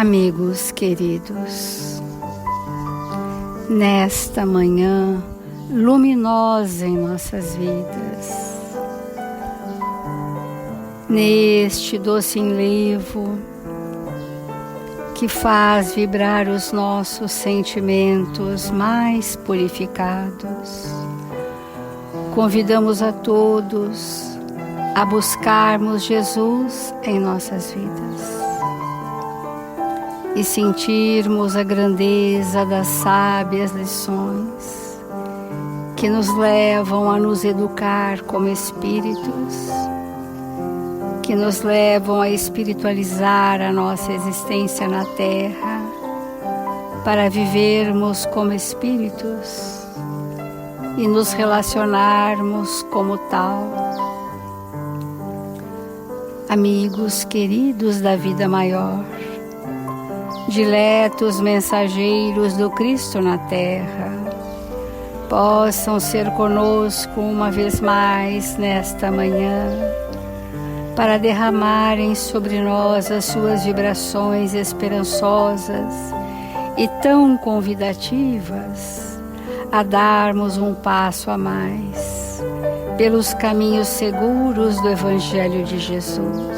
Amigos queridos, nesta manhã luminosa em nossas vidas, neste doce enlevo que faz vibrar os nossos sentimentos mais purificados, convidamos a todos a buscarmos Jesus em nossas vidas e sentirmos a grandeza das sábias lições que nos levam a nos educar como espíritos, que nos levam a espiritualizar a nossa existência na Terra, para vivermos como espíritos e nos relacionarmos como tal. Amigos queridos da vida maior, diletos mensageiros do Cristo na Terra, possam ser conosco uma vez mais nesta manhã, para derramarem sobre nós as suas vibrações esperançosas e tão convidativas a darmos um passo a mais pelos caminhos seguros do Evangelho de Jesus.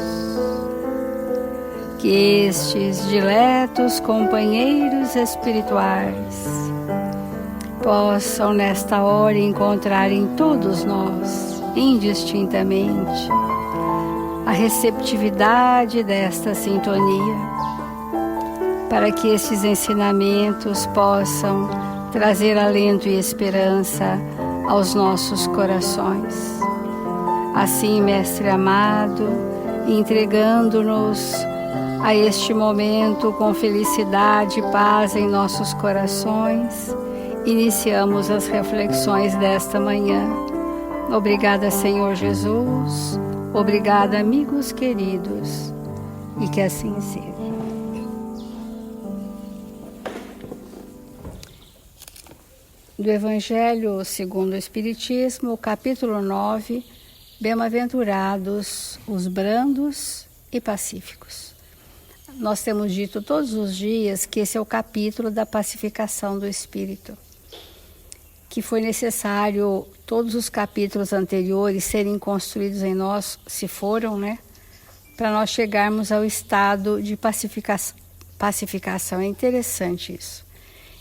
Que estes diletos companheiros espirituais possam nesta hora encontrar em todos nós, indistintamente, a receptividade desta sintonia, para que esses ensinamentos possam trazer alento e esperança aos nossos corações. Assim, Mestre amado, entregando-nos a este momento com felicidade e paz em nossos corações, iniciamos as reflexões desta manhã. Obrigada, Senhor Jesus. Obrigada, amigos queridos, e que assim seja. Do Evangelho segundo o Espiritismo, capítulo 9, Bem-aventurados os brandos e pacíficos. Nós temos dito todos os dias que esse é o capítulo da pacificação do espírito, que foi necessário todos os capítulos anteriores serem construídos em nós, se foram, para nós chegarmos ao estado de pacificação. É interessante isso.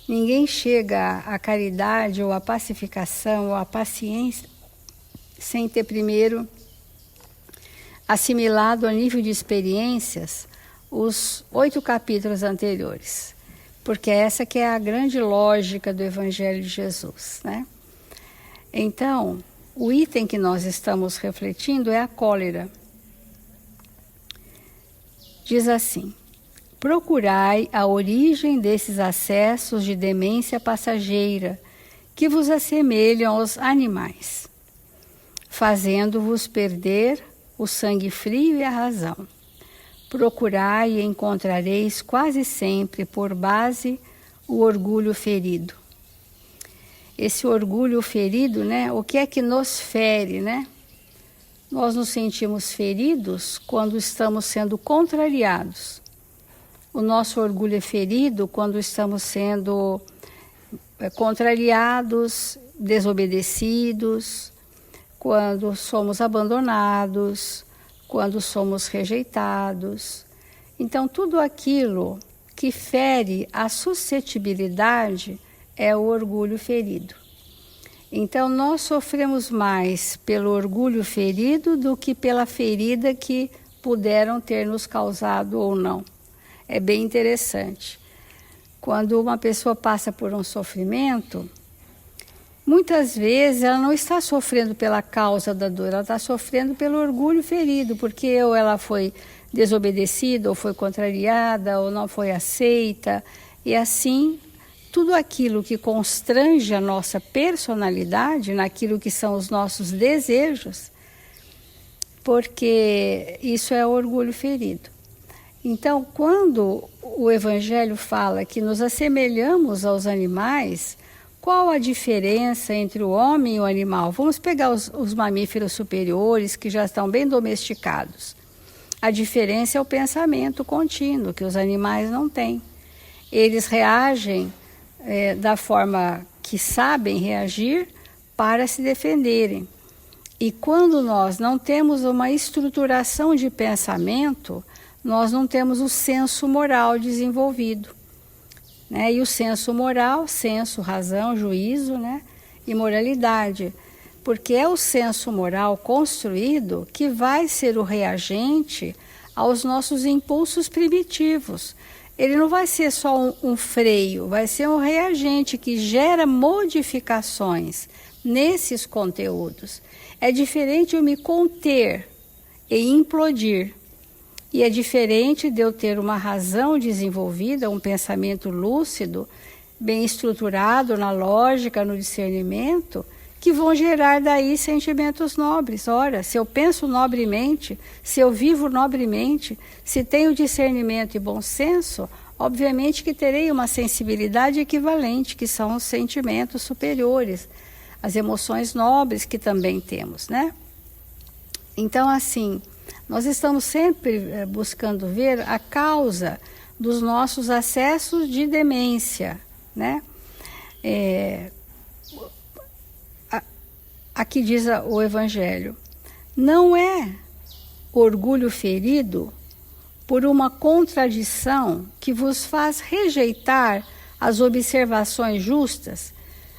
Ninguém chega à caridade ou à pacificação ou à paciência sem ter primeiro assimilado a nível de experiências os 8 capítulos anteriores, porque essa que é a grande lógica do Evangelho de Jesus, Então, o item que nós estamos refletindo é a cólera. Diz assim: procurai a origem desses acessos de demência passageira que vos assemelham aos animais, fazendo-vos perder o sangue frio e a razão. Procurai e encontrareis quase sempre por base o orgulho ferido. Esse orgulho ferido, o que é que nos fere, Nós nos sentimos feridos quando estamos sendo contrariados. O nosso orgulho é ferido quando estamos sendo contrariados, desobedecidos, quando somos abandonados, quando somos rejeitados. Então, tudo aquilo que fere a suscetibilidade é o orgulho ferido. Então, nós sofremos mais pelo orgulho ferido do que pela ferida que puderam ter nos causado ou não. É bem interessante. Quando uma pessoa passa por um sofrimento, muitas vezes ela não está sofrendo pela causa da dor, ela está sofrendo pelo orgulho ferido, porque ou ela foi desobedecida, ou foi contrariada, ou não foi aceita. E assim, tudo aquilo que constrange a nossa personalidade, naquilo que são os nossos desejos, porque isso é o orgulho ferido. Então, quando o Evangelho fala que nos assemelhamos aos animais, qual a diferença entre o homem e o animal? Vamos pegar os mamíferos superiores, que já estão bem domesticados. A diferença é o pensamento contínuo, que os animais não têm. Eles reagem da forma que sabem reagir para se defenderem. E quando nós não temos uma estruturação de pensamento, nós não temos o senso moral desenvolvido. Né? E o senso moral, senso, razão, juízo, né? E moralidade. Porque é o senso moral construído que vai ser o reagente aos nossos impulsos primitivos. Ele não vai ser só um freio, vai ser um reagente que gera modificações nesses conteúdos. É diferente eu me conter e implodir. E é diferente de eu ter uma razão desenvolvida, um pensamento lúcido, bem estruturado na lógica, no discernimento, que vão gerar daí sentimentos nobres. Ora, se eu penso nobremente, se eu vivo nobremente, se tenho discernimento e bom senso, obviamente que terei uma sensibilidade equivalente, que são os sentimentos superiores, as emoções nobres que também temos, né? Então, assim, nós estamos sempre buscando ver a causa dos nossos acessos de demência, né? Aqui diz o Evangelho, não é orgulho ferido por uma contradição que vos faz rejeitar as observações justas.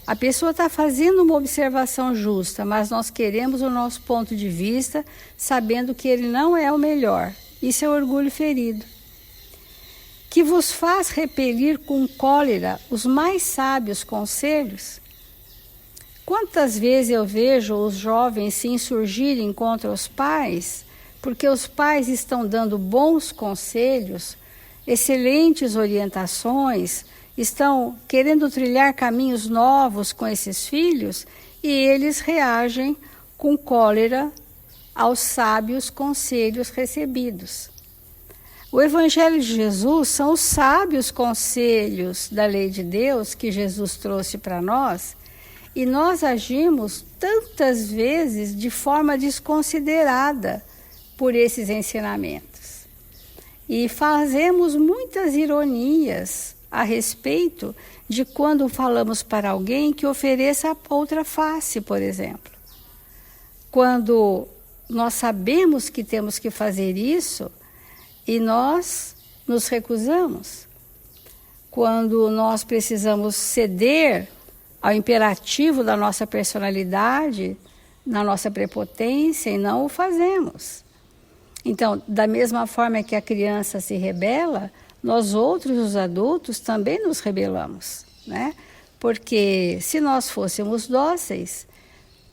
A pessoa está fazendo uma observação justa, mas nós queremos o nosso ponto de vista, sabendo que ele não é o melhor. Isso é orgulho ferido. Que vos faz repelir com cólera os mais sábios conselhos. Quantas vezes eu vejo os jovens se insurgirem contra os pais, porque os pais estão dando bons conselhos, excelentes orientações, estão querendo trilhar caminhos novos com esses filhos e eles reagem com cólera aos sábios conselhos recebidos. O Evangelho de Jesus são os sábios conselhos da lei de Deus que Jesus trouxe para nós, e nós agimos tantas vezes de forma desconsiderada por esses ensinamentos. E fazemos muitas ironias a respeito de quando falamos para alguém que ofereça a outra face, por exemplo. Quando nós sabemos que temos que fazer isso e nós nos recusamos. Quando nós precisamos ceder ao imperativo da nossa personalidade, na nossa prepotência, e não o fazemos. Então, da mesma forma que a criança se rebela, nós outros, os adultos, também nos rebelamos, né? Porque se nós fôssemos dóceis,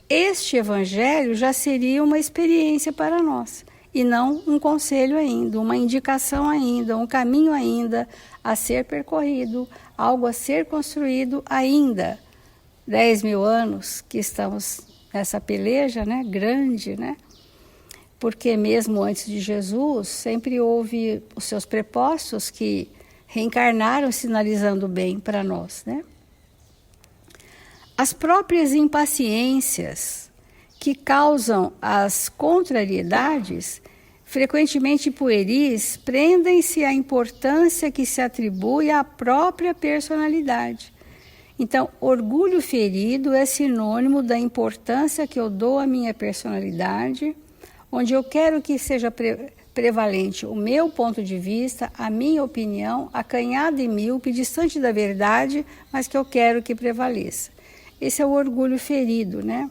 este evangelho já seria uma experiência para nós, e não um conselho ainda, uma indicação ainda, um caminho ainda a ser percorrido, algo a ser construído ainda. 10.000 anos que estamos nessa peleja, né, grande, né? Porque mesmo antes de Jesus, sempre houve os seus prepostos que reencarnaram sinalizando o bem para nós, né? As próprias impaciências que causam as contrariedades, frequentemente pueris, prendem-se à importância que se atribui à própria personalidade. Então, orgulho ferido é sinônimo da importância que eu dou à minha personalidade, onde eu quero que seja prevalente o meu ponto de vista, a minha opinião, acanhada e míope, distante da verdade, mas que eu quero que prevaleça. Esse é o orgulho ferido, né?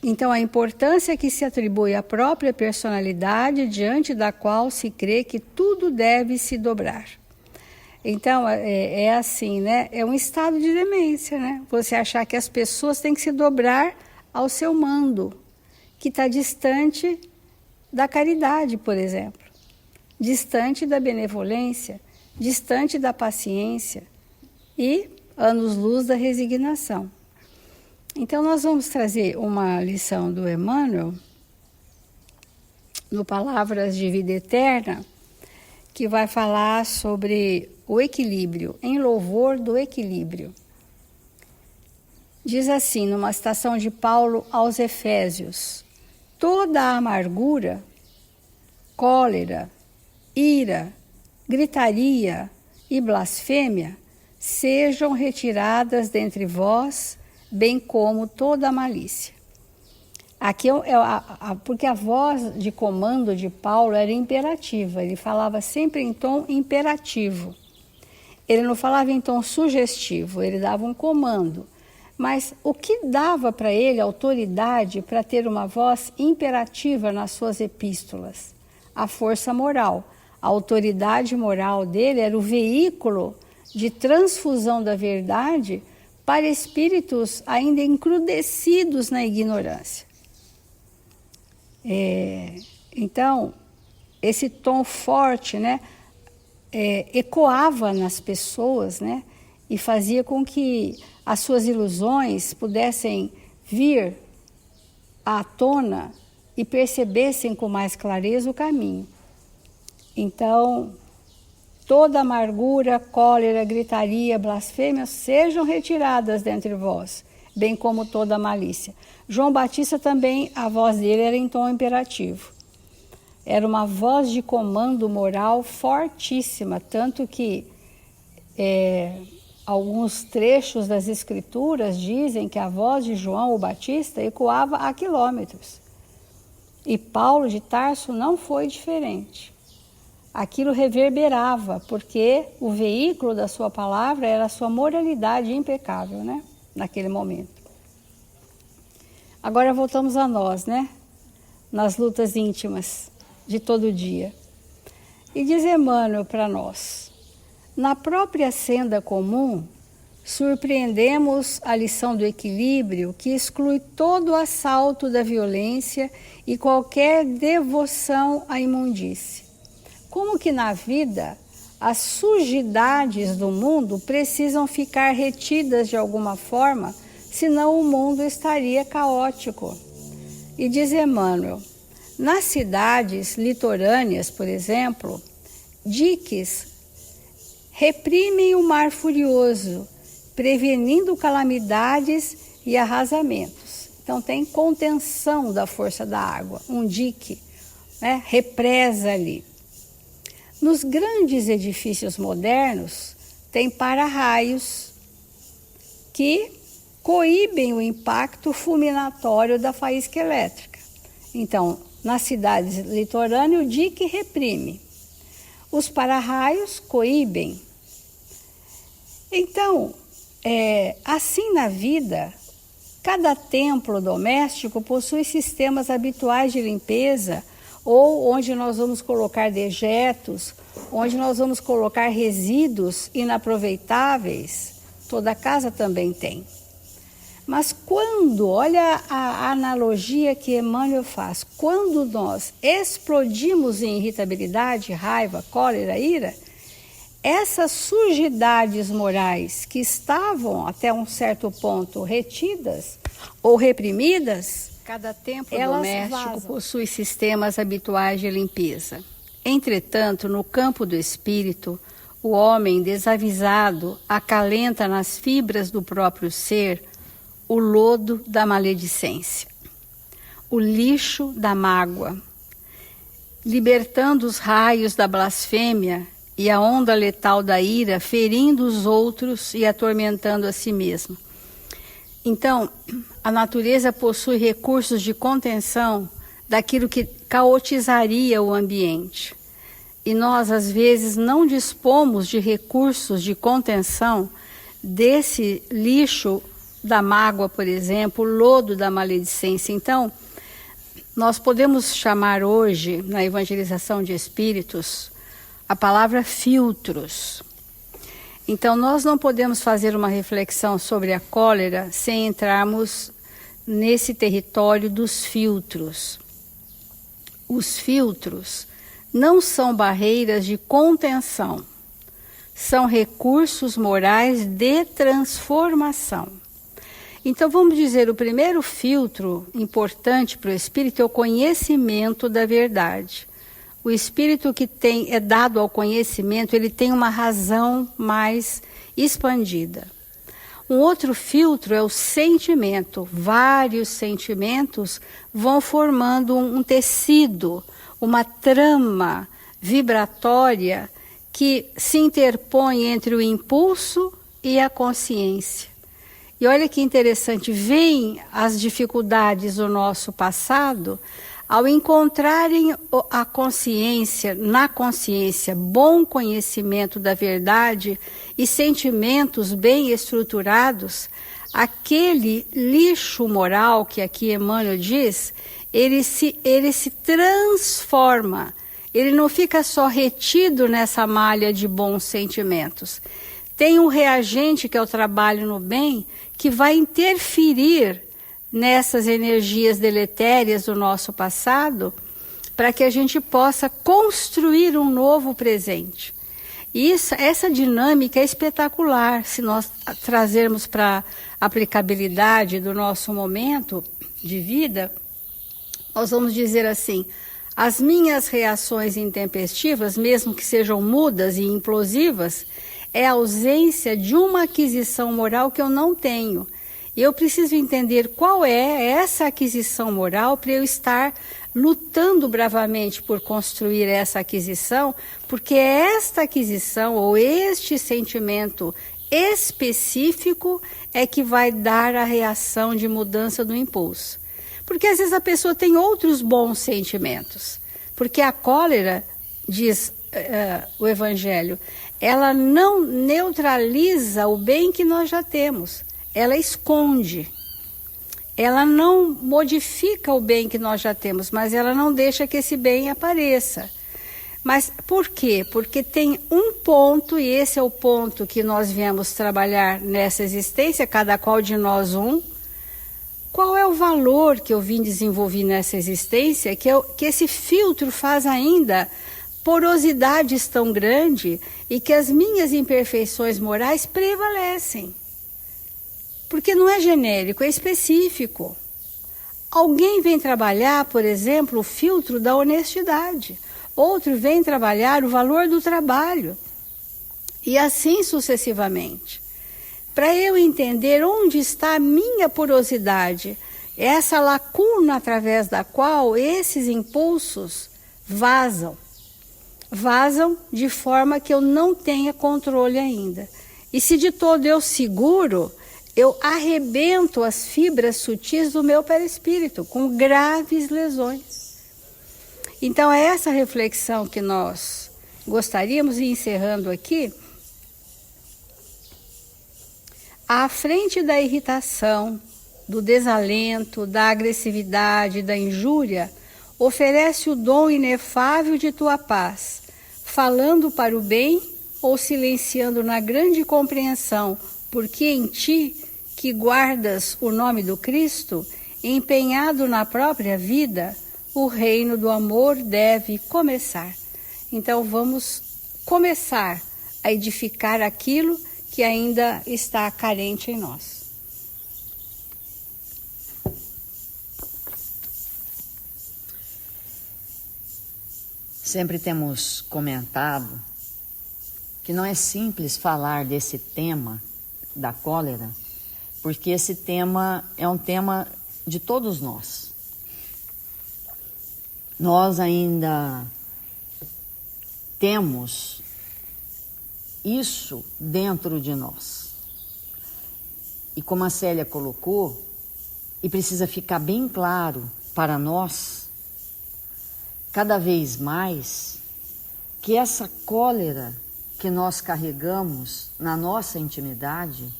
Então, a importância que se atribui à própria personalidade, diante da qual se crê que tudo deve se dobrar. Então, é assim, né? É um estado de demência, né? Você achar que as pessoas têm que se dobrar ao seu mando, que está distante da caridade, por exemplo, distante da benevolência, distante da paciência e anos-luz da resignação. Então, nós vamos trazer uma lição do Emmanuel, no Palavras de Vida Eterna, que vai falar sobre o equilíbrio, em louvor do equilíbrio. Diz assim, numa citação de Paulo aos Efésios, toda a amargura, cólera, ira, gritaria e blasfêmia sejam retiradas dentre vós, bem como toda a malícia. Aqui porque a voz de comando de Paulo era imperativa, ele falava sempre em tom imperativo. Ele não falava em tom sugestivo, ele dava um comando. Mas o que dava para ele autoridade para ter uma voz imperativa nas suas epístolas? A força moral. A autoridade moral dele era o veículo de transfusão da verdade para espíritos ainda encrudecidos na ignorância. Então, esse tom forte, né, ecoava nas pessoas, né, e fazia com que as suas ilusões pudessem vir à tona e percebessem com mais clareza o caminho. Então, toda amargura, cólera, gritaria, blasfêmia sejam retiradas dentre vós, bem como toda malícia. João Batista também, a voz dele era em tom imperativo. Era uma voz de comando moral fortíssima, tanto que alguns trechos das Escrituras dizem que a voz de João o Batista ecoava a quilômetros. E Paulo de Tarso não foi diferente. Aquilo reverberava, porque o veículo da sua palavra era a sua moralidade impecável, né? Naquele momento. Agora voltamos a nós, né? Nas lutas íntimas de todo dia. E diz Emmanuel para nós: na própria senda comum, surpreendemos a lição do equilíbrio que exclui todo o assalto da violência e qualquer devoção à imundície. Como que na vida as sujidades do mundo precisam ficar retidas de alguma forma, senão o mundo estaria caótico. E diz Emmanuel, nas cidades litorâneas, por exemplo, diques reprimem o mar furioso, prevenindo calamidades e arrasamentos. Então tem contenção da força da água, um dique, né, represa ali. Nos grandes edifícios modernos, tem para-raios que coíbem o impacto fulminatório da faísca elétrica. Então, nas cidades litorâneas, o dique reprime. Os para-raios coíbem. Então, assim na vida, cada templo doméstico possui sistemas habituais de limpeza, ou onde nós vamos colocar dejetos, onde nós vamos colocar resíduos inaproveitáveis. Toda casa também tem. Mas quando, olha a analogia que Emmanuel faz, quando nós explodimos em irritabilidade, raiva, cólera, ira, essas sujidades morais que estavam até um certo ponto retidas ou reprimidas, cada templo doméstico possui sistemas habituais de limpeza. Entretanto, no campo do espírito, o homem desavisado acalenta nas fibras do próprio ser o lodo da maledicência, o lixo da mágoa, libertando os raios da blasfêmia e a onda letal da ira, ferindo os outros e atormentando a si mesma. Então, a natureza possui recursos de contenção daquilo que caotizaria o ambiente. E nós, às vezes, não dispomos de recursos de contenção desse lixo da mágoa, por exemplo, o lodo da maledicência. Então, nós podemos chamar hoje, na evangelização de espíritos, a palavra filtros. Então, nós não podemos fazer uma reflexão sobre a cólera sem entrarmos nesse território dos filtros. Os filtros não são barreiras de contenção, são recursos morais de transformação. Então, vamos dizer, o primeiro filtro importante para o espírito é o conhecimento da verdade. O espírito que é dado ao conhecimento, ele tem uma razão mais expandida. Um outro filtro é o sentimento. Vários sentimentos vão formando um tecido, uma trama vibratória que se interpõe entre o impulso e a consciência. E olha que interessante, vêm as dificuldades do nosso passado, ao encontrarem a consciência, na consciência, bom conhecimento da verdade e sentimentos bem estruturados, aquele lixo moral que aqui Emmanuel diz, ele se transforma. Ele não fica só retido nessa malha de bons sentimentos. Tem um reagente, que é o trabalho no bem, que vai interferir nessas energias deletérias do nosso passado, para que a gente possa construir um novo presente. E essa dinâmica é espetacular, se nós trazermos para a aplicabilidade do nosso momento de vida, nós vamos dizer assim: as minhas reações intempestivas, mesmo que sejam mudas e implosivas, é a ausência de uma aquisição moral que eu não tenho. E eu preciso entender qual é essa aquisição moral para eu estar lutando bravamente por construir essa aquisição, porque esta aquisição ou este sentimento específico é que vai dar a reação de mudança do impulso. Porque às vezes a pessoa tem outros bons sentimentos. Porque a cólera, diz o Evangelho, ela não neutraliza o bem que nós já temos. Ela esconde, ela não modifica o bem que nós já temos, mas ela não deixa que esse bem apareça. Mas por quê? Porque tem um ponto, e esse é o ponto que nós viemos trabalhar nessa existência, cada qual de nós um. Qual é o valor que eu vim desenvolver nessa existência, que esse filtro faz ainda porosidades tão grandes e que as minhas imperfeições morais prevalecem? Porque não é genérico, é específico. Alguém vem trabalhar, por exemplo, o filtro da honestidade. Outro vem trabalhar o valor do trabalho. E assim sucessivamente. Para eu entender onde está a minha porosidade, essa lacuna através da qual esses impulsos vazam. Vazam de forma que eu não tenha controle ainda. E se de todo eu seguro, eu arrebento as fibras sutis do meu perispírito, com graves lesões. Então, é essa reflexão que nós gostaríamos, e encerrando aqui, à frente da irritação, do desalento, da agressividade, da injúria, oferece o dom inefável de tua paz, falando para o bem ou silenciando na grande compreensão, porque em ti, que guardas o nome do Cristo, empenhado na própria vida, o reino do amor deve começar. Então vamos começar a edificar aquilo que ainda está carente em nós. Sempre temos comentado que não é simples falar desse tema da cólera, porque esse tema é um tema de todos nós. Nós ainda temos isso dentro de nós. E como a Célia colocou, e precisa ficar bem claro para nós, cada vez mais, que essa cólera que nós carregamos na nossa intimidade,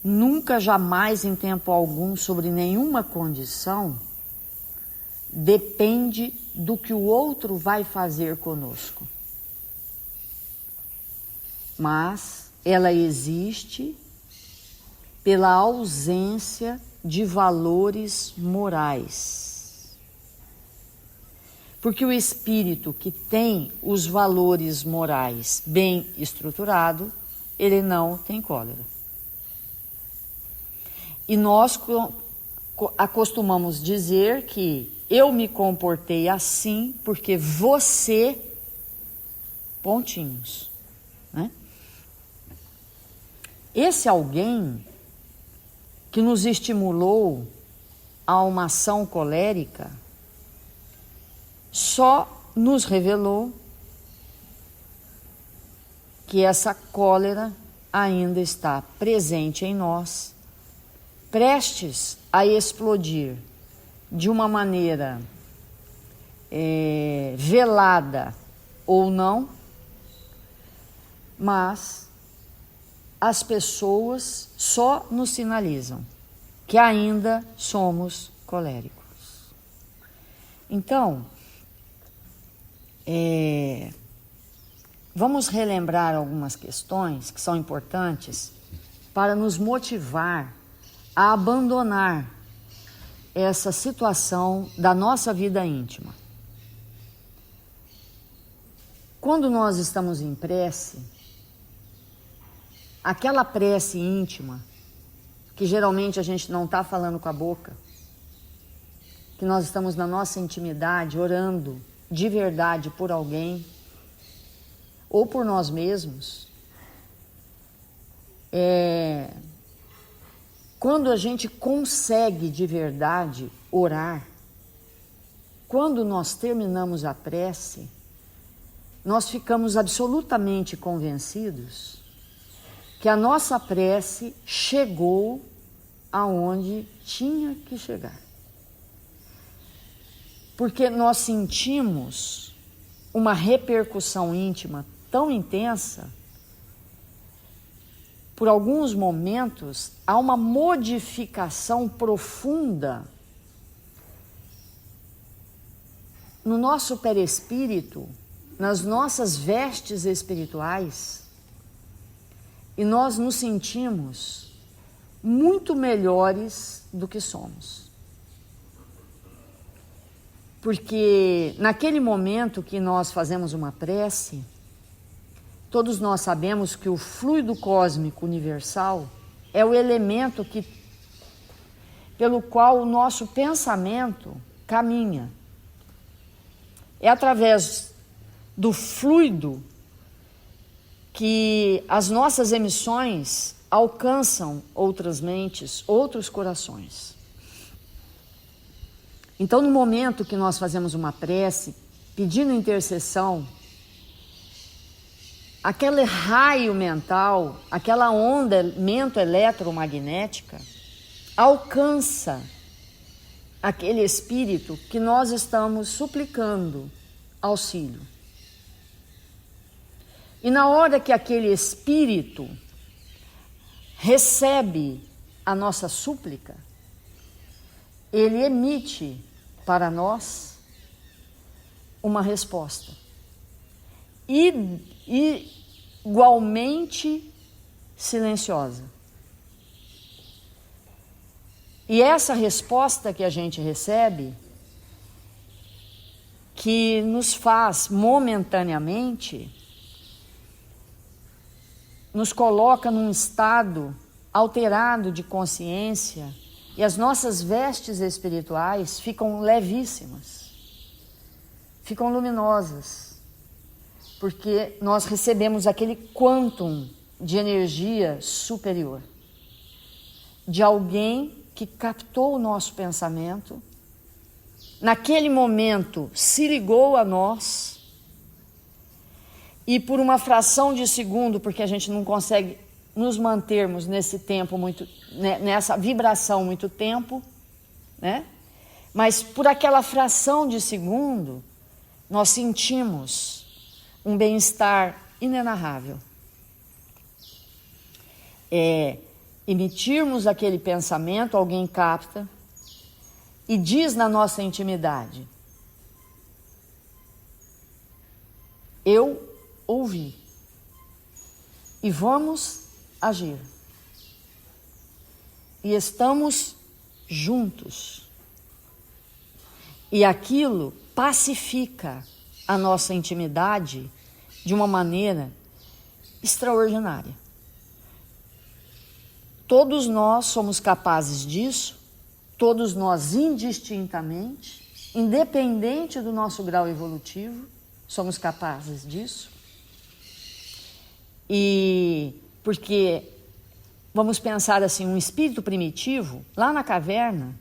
nunca, jamais, em tempo algum, sobre nenhuma condição, depende do que o outro vai fazer conosco. Mas ela existe pela ausência de valores morais. Porque o espírito que tem os valores morais bem estruturado, ele não tem cólera. E nós acostumamos dizer que eu me comportei assim porque você, pontinhos, né? esse alguém que nos estimulou a uma ação colérica só nos revelou que essa cólera ainda está presente em nós, prestes a explodir de uma maneira velada ou não, mas as pessoas só nos sinalizam que ainda somos coléricos. Então, vamos relembrar algumas questões que são importantes para nos motivar a abandonar essa situação da nossa vida íntima. Quando nós estamos em prece, aquela prece íntima, que geralmente a gente não está falando com a boca, que nós estamos na nossa intimidade, orando de verdade por alguém, ou por nós mesmos, quando a gente consegue de verdade orar, quando nós terminamos a prece, nós ficamos absolutamente convencidos que a nossa prece chegou aonde tinha que chegar. Porque nós sentimos uma repercussão íntima tão intensa, por alguns momentos há uma modificação profunda no nosso perispírito, nas nossas vestes espirituais, e nós nos sentimos muito melhores do que somos. Porque naquele momento que nós fazemos uma prece, todos nós sabemos que o fluido cósmico universal é o elemento pelo qual o nosso pensamento caminha. É através do fluido que as nossas emissões alcançam outras mentes, outros corações. Então, no momento que nós fazemos uma prece, pedindo intercessão, aquele raio mental, aquela onda eletromagnética, alcança aquele espírito que nós estamos suplicando auxílio. E na hora que aquele espírito recebe a nossa súplica, ele emite para nós uma resposta. Igualmente silenciosa. E essa resposta que a gente recebe, que nos faz momentaneamente, nos coloca num estado alterado de consciência, e as nossas vestes espirituais ficam levíssimas, ficam luminosas, porque nós recebemos aquele quantum de energia superior, de alguém que captou o nosso pensamento, naquele momento se ligou a nós, e por uma fração de segundo, porque a gente não consegue nos mantermos nesse tempo nessa vibração muito tempo, né? Mas por aquela fração de segundo, nós sentimos um bem-estar inenarrável. Emitirmos aquele pensamento, alguém capta e diz na nossa intimidade: eu ouvi e vamos agir. E estamos juntos. E aquilo pacifica a nossa intimidade de uma maneira extraordinária. Todos nós somos capazes disso, todos nós indistintamente, independente do nosso grau evolutivo, somos capazes disso. E porque vamos pensar assim, um espírito primitivo, lá na caverna,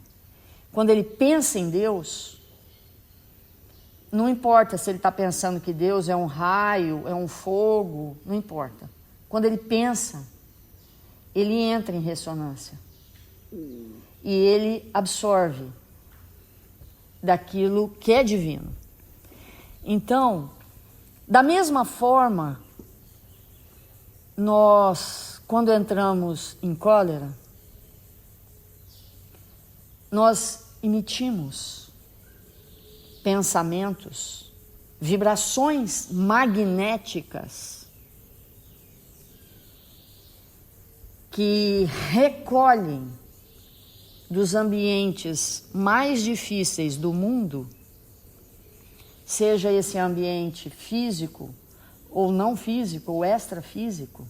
quando ele pensa em Deus, não importa se ele está pensando que Deus é um raio, é um fogo, não importa. Quando ele pensa, ele entra em ressonância. E ele absorve daquilo que é divino. Então, da mesma forma, nós, quando entramos em cólera, nós emitimos pensamentos, vibrações magnéticas que recolhem dos ambientes mais difíceis do mundo, seja esse ambiente físico ou não físico ou extrafísico,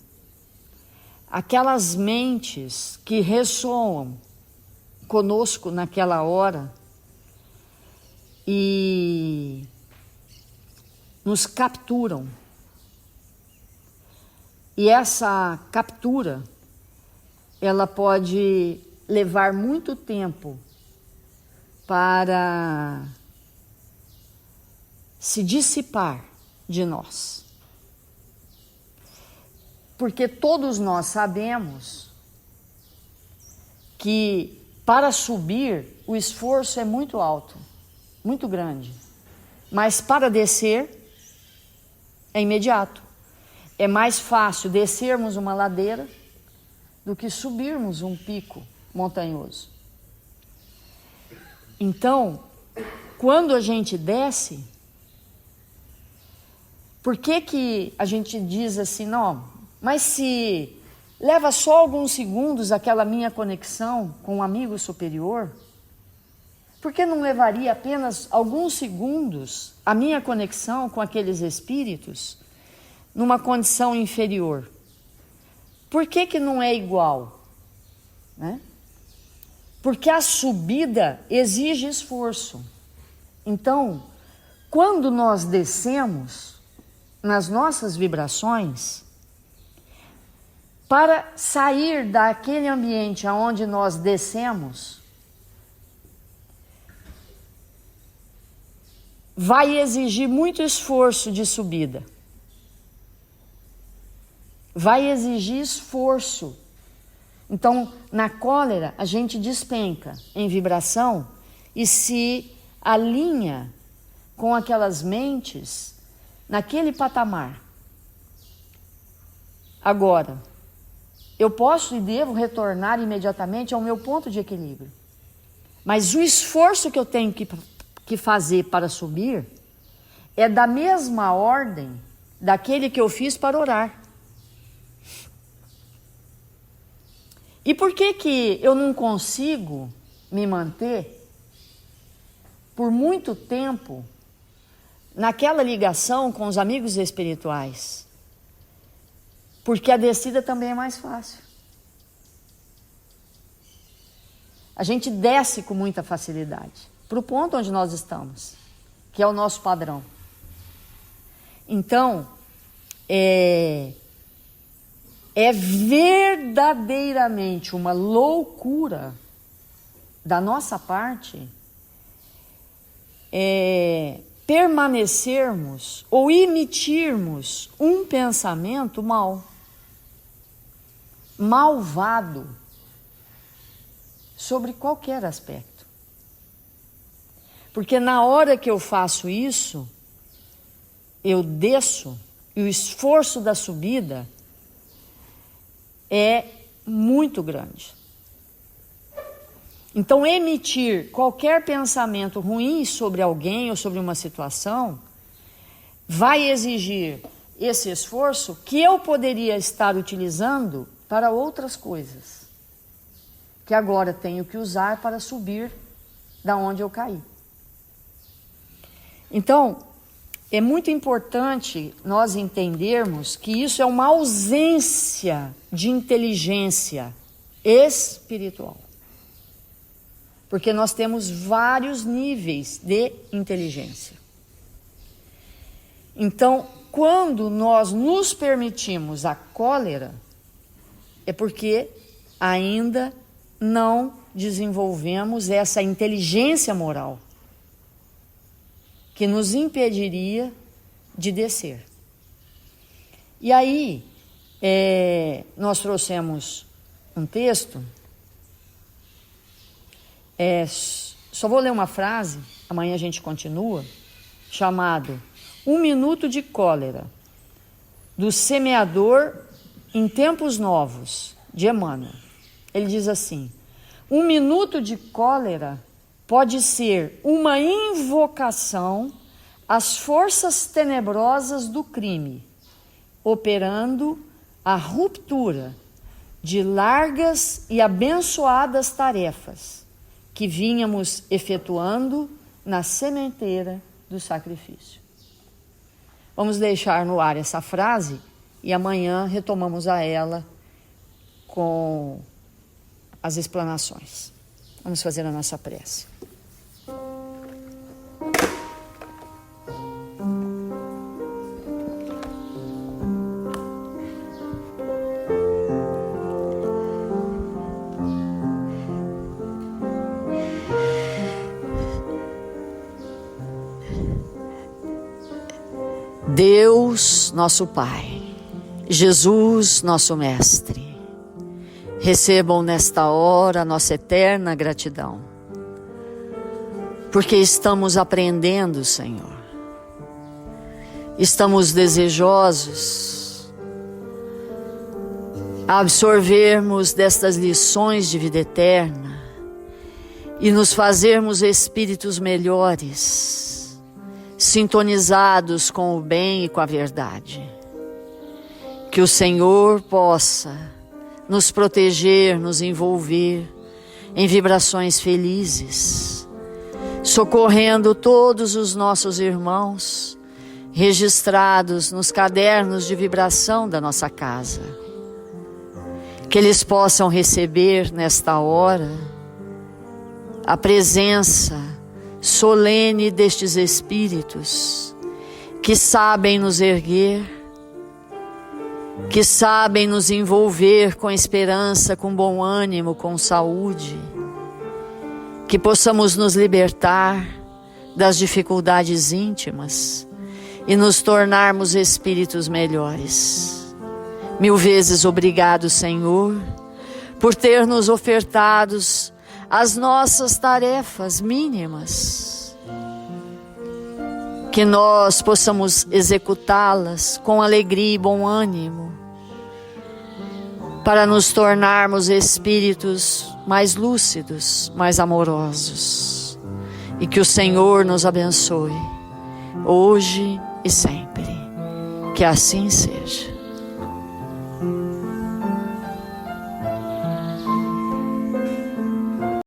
aquelas mentes que ressoam conosco naquela hora e nos capturam. E essa captura, ela pode levar muito tempo para se dissipar de nós. Porque todos nós sabemos que para subir o esforço é muito alto, muito grande. Mas para descer é imediato. É mais fácil descermos uma ladeira do que subirmos um pico montanhoso. Então, quando a gente desce, por que a gente diz assim, não, mas se leva só alguns segundos aquela minha conexão com um amigo superior, por que não levaria apenas alguns segundos a minha conexão com aqueles espíritos numa condição inferior? Por que não é igual? Né? Porque a subida exige esforço. Então, quando nós descemos nas nossas vibrações, para sair daquele ambiente aonde nós descemos, vai exigir muito esforço de subida. Vai exigir esforço. Então, na cólera, a gente despenca em vibração e se alinha com aquelas mentes naquele patamar. Agora, eu posso e devo retornar imediatamente ao meu ponto de equilíbrio. Mas o esforço que eu tenho que fazer para subir é da mesma ordem daquele que eu fiz para orar. E por que eu não consigo me manter por muito tempo naquela ligação com os amigos espirituais? Porque a descida também é mais fácil. A gente desce com muita facilidade para o ponto onde nós estamos, que é o nosso padrão. Então, é verdadeiramente uma loucura da nossa parte permanecermos ou emitirmos um pensamento malvado sobre qualquer aspecto. Porque na hora que eu faço isso, eu desço e o esforço da subida é muito grande. Então, emitir qualquer pensamento ruim sobre alguém ou sobre uma situação vai exigir esse esforço que eu poderia estar utilizando para outras coisas, que agora tenho que usar para subir da onde eu caí. Então, é muito importante nós entendermos que isso é uma ausência de inteligência espiritual. Porque nós temos vários níveis de inteligência. Então, quando nós nos permitimos a cólera, é porque ainda não desenvolvemos essa inteligência moral que nos impediria de descer. E aí, nós trouxemos um texto, só vou ler uma frase, amanhã a gente continua, chamado 1 minuto de cólera, do semeador em tempos novos, de Emmanuel. Ele diz assim: 1 minuto de cólera pode ser uma invocação às forças tenebrosas do crime, operando a ruptura de largas e abençoadas tarefas que vínhamos efetuando na sementeira do sacrifício. Vamos deixar no ar essa frase e amanhã retomamos a ela com as explanações. Vamos fazer a nossa prece. Deus, nosso Pai, Jesus, nosso Mestre, recebam nesta hora a nossa eterna gratidão, porque estamos aprendendo, Senhor. Estamos desejosos a absorvermos destas lições de vida eterna e nos fazermos espíritos melhores, sintonizados com o bem e com a verdade. Que o Senhor possa nos proteger, nos envolver em vibrações felizes, socorrendo todos os nossos irmãos registrados nos cadernos de vibração da nossa casa. Que eles possam receber nesta hora a presença solene destes espíritos que sabem nos erguer, que sabem nos envolver com esperança, com bom ânimo, com saúde, que possamos nos libertar das dificuldades íntimas e nos tornarmos espíritos melhores. 1000 vezes obrigado, Senhor, por ter nos ofertados as nossas tarefas mínimas, que nós possamos executá-las com alegria e bom ânimo, para nos tornarmos espíritos mais lúcidos, mais amorosos, e que o Senhor nos abençoe, hoje e sempre. Que assim seja.